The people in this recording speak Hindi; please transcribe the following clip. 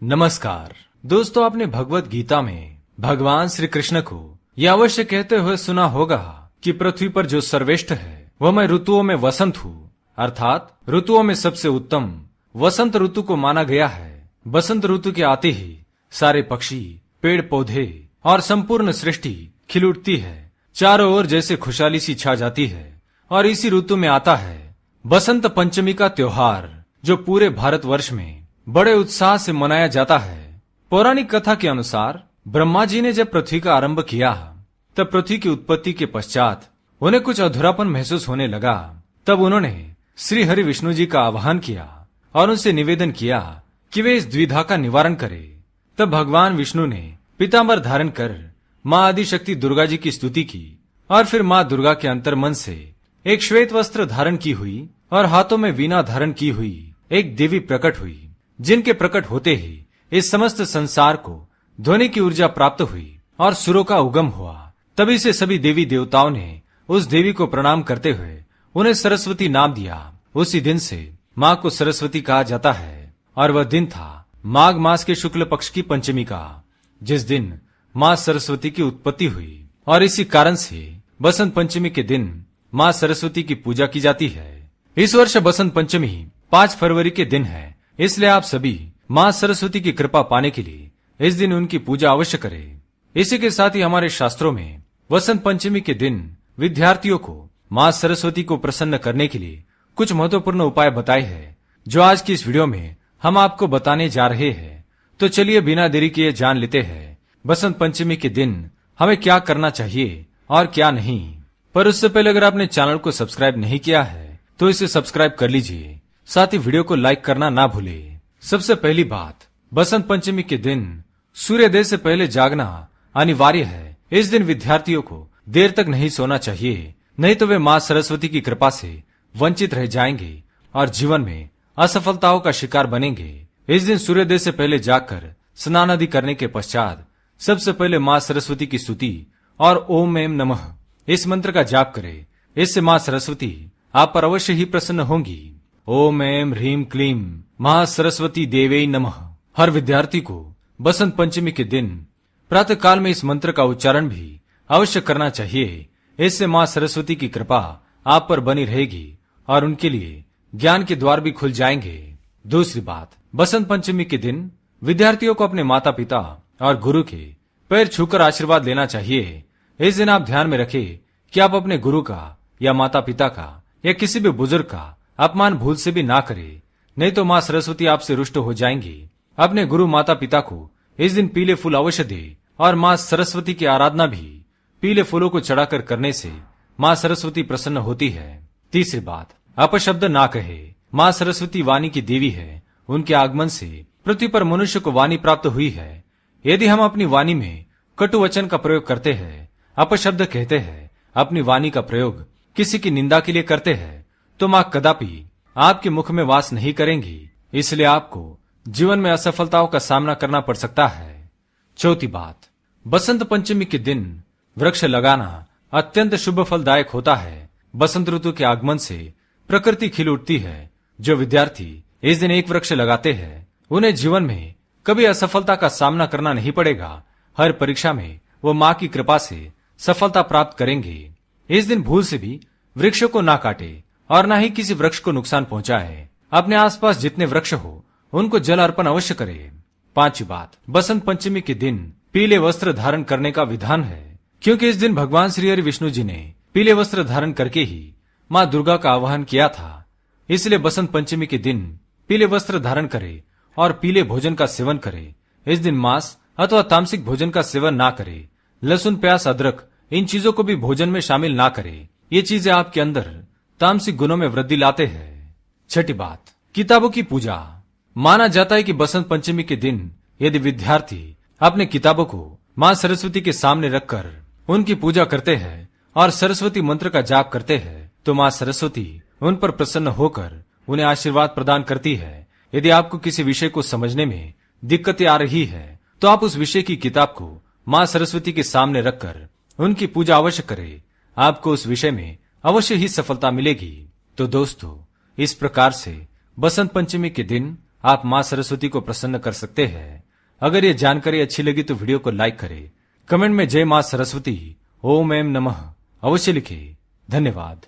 नमस्कार दोस्तों, आपने भगवत गीता में भगवान श्री कृष्ण को यह अवश्य कहते हुए सुना होगा कि पृथ्वी पर जो सर्वश्रेष्ठ है वह मैं ऋतुओं में वसंत हूँ। अर्थात ऋतुओं में सबसे उत्तम वसंत ऋतु को माना गया है। बसंत ऋतु के आते ही सारे पक्षी, पेड़ पौधे और संपूर्ण सृष्टि खिल उठती है। चारों ओर जैसे खुशहाली सी छा जाती है। और इसी ऋतु में आता है बसंत पंचमी का त्योहार, जो पूरे भारतवर्ष में बड़े उत्साह से मनाया जाता है। पौराणिक कथा के अनुसार ब्रह्मा जी ने जब पृथ्वी का आरंभ किया तब पृथ्वी की उत्पत्ति के पश्चात उन्हें कुछ अधूरापन महसूस होने लगा। तब उन्होंने श्री हरि विष्णु जी का आह्वान किया और उनसे निवेदन किया कि वे इस द्विधा का निवारण करें। तब भगवान विष्णु ने पीतांबर धारण कर माँ आदिशक्ति दुर्गा जी की स्तुति की और फिर माँ दुर्गा के अंतर्मन से एक श्वेत वस्त्र धारण की हुई और हाथों में वीणा धारण की हुई एक देवी प्रकट हुई, जिनके प्रकट होते ही इस समस्त संसार को ध्वनि की ऊर्जा प्राप्त हुई और सुरों का उगम हुआ। तभी से सभी देवी देवताओं ने उस देवी को प्रणाम करते हुए उन्हें सरस्वती नाम दिया। उसी दिन से माँ को सरस्वती कहा जाता है और वह दिन था माघ मास के शुक्ल पक्ष की पंचमी का, जिस दिन माँ सरस्वती की उत्पत्ति हुई। और इसी कारण से बसंत पंचमी के दिन माँ सरस्वती की पूजा की जाती है। इस वर्ष बसंत पंचमी 5 फरवरी के दिन है, इसलिए आप सभी माँ सरस्वती की कृपा पाने के लिए इस दिन उनकी पूजा अवश्य करें। इसी के साथ ही हमारे शास्त्रों में वसंत पंचमी के दिन विद्यार्थियों को माँ सरस्वती को प्रसन्न करने के लिए कुछ महत्वपूर्ण उपाय बताए हैं, जो आज की इस वीडियो में हम आपको बताने जा रहे हैं। तो चलिए बिना देरी किए जान लेते हैं बसंत पंचमी के दिन हमें क्या करना चाहिए और क्या नहीं। पर उससे पहले अगर आपने चैनल को सब्सक्राइब नहीं किया है तो इसे सब्सक्राइब कर लीजिए, साथ ही वीडियो को लाइक करना ना भूले। सबसे पहली बात, बसंत पंचमी के दिन सूर्योदय से पहले जागना अनिवार्य है। इस दिन विद्यार्थियों को देर तक नहीं सोना चाहिए, नहीं तो वे माँ सरस्वती की कृपा से वंचित रह जाएंगे और जीवन में असफलताओं का शिकार बनेंगे। इस दिन सूर्योदय से पहले जागकर स्नान आदि करने के पश्चात सबसे पहले माँ सरस्वती की स्तुति और ओम एम नमः इस मंत्र का जाप करें। इससे माँ सरस्वती आप पर अवश्य ही प्रसन्न होंगी। ओम एम ह्रीम क्लीम महा सरस्वती देवे नमः। हर विद्यार्थी को बसंत पंचमी के दिन प्रातः काल में इस मंत्र का उच्चारण भी अवश्य करना चाहिए। इससे माँ सरस्वती की कृपा आप पर बनी रहेगी और उनके लिए ज्ञान के द्वार भी खुल जाएंगे। दूसरी बात, बसंत पंचमी के दिन विद्यार्थियों को अपने माता पिता और गुरु के पैर छूकर आशीर्वाद लेना चाहिए। इस दिन आप ध्यान में रखें कि आप अपने गुरु का या माता पिता का या किसी भी बुजुर्ग का अपमान भूल से भी ना करें, नहीं तो माँ सरस्वती आपसे रुष्ट हो जाएंगी। अपने गुरु माता पिता को इस दिन पीले फूल अवश्य दे और माँ सरस्वती की आराधना भी पीले फूलों को चढ़ाकर करने से माँ सरस्वती प्रसन्न होती है। तीसरी बात, अपशब्द ना कहे। माँ सरस्वती वाणी की देवी है। उनके आगमन से पृथ्वी पर मनुष्य को वाणी प्राप्त हुई है। यदि हम अपनी वाणी में कटु वचन का प्रयोग करते हैं, अपशब्द कहते हैं, अपनी वाणी का प्रयोग किसी की निंदा के लिए करते हैं, तो माँ कदापि आपके मुख में वास नहीं करेंगी। इसलिए आपको जीवन में असफलताओं का सामना करना पड़ सकता है। चौथी बात, बसंत पंचमी के दिन वृक्ष लगाना अत्यंत शुभ फलदायक होता है। बसंत ऋतु के आगमन से प्रकृति खिल उठती है। जो विद्यार्थी इस दिन एक वृक्ष लगाते हैं उन्हें जीवन में कभी असफलता का सामना करना नहीं पड़ेगा। हर परीक्षा में वो माँ की कृपा से सफलता प्राप्त करेंगे। इस दिन भूल से भी वृक्षों को ना काटे और न ही किसी वृक्ष को नुकसान पहुंचाए। अपने आसपास जितने वृक्ष हो उनको जल अर्पण अवश्य करें। पांचवी बात, बसंत पंचमी के दिन पीले वस्त्र धारण करने का विधान है, क्योंकि इस दिन भगवान श्री हरि विष्णु जी ने पीले वस्त्र धारण करके ही माँ दुर्गा का आह्वान किया था। इसलिए बसंत पंचमी के दिन पीले वस्त्र धारण करें और पीले भोजन का सेवन करें। इस दिन मांस अथवा तामसिक भोजन का सेवन ना करें। लहसुन, प्याज, अदरक इन चीजों को भी भोजन में शामिल ना करें। ये चीजें आपके अंदर तामसिक गुणों में वृद्धि लाते हैं। छठी बात, किताबों की पूजा। माना जाता है कि बसंत पंचमी के दिन यदि विद्यार्थी अपने किताबों को माँ सरस्वती के सामने रखकर उनकी पूजा करते हैं और सरस्वती मंत्र का जाप करते हैं, तो माँ सरस्वती उन पर प्रसन्न होकर उन्हें आशीर्वाद प्रदान करती है। यदि आपको किसी विषय को समझने में दिक्कतें आ रही है तो आप उस विषय की किताब को माँ सरस्वती के सामने रखकर उनकी पूजा अवश्य करें। आपको उस विषय में अवश्य ही सफलता मिलेगी। तो दोस्तों, इस प्रकार से बसंत पंचमी के दिन आप मां सरस्वती को प्रसन्न कर सकते हैं। अगर ये जानकारी अच्छी लगी तो वीडियो को लाइक करें, कमेंट में जय मां सरस्वती, ओम एम नमः अवश्य लिखें। धन्यवाद।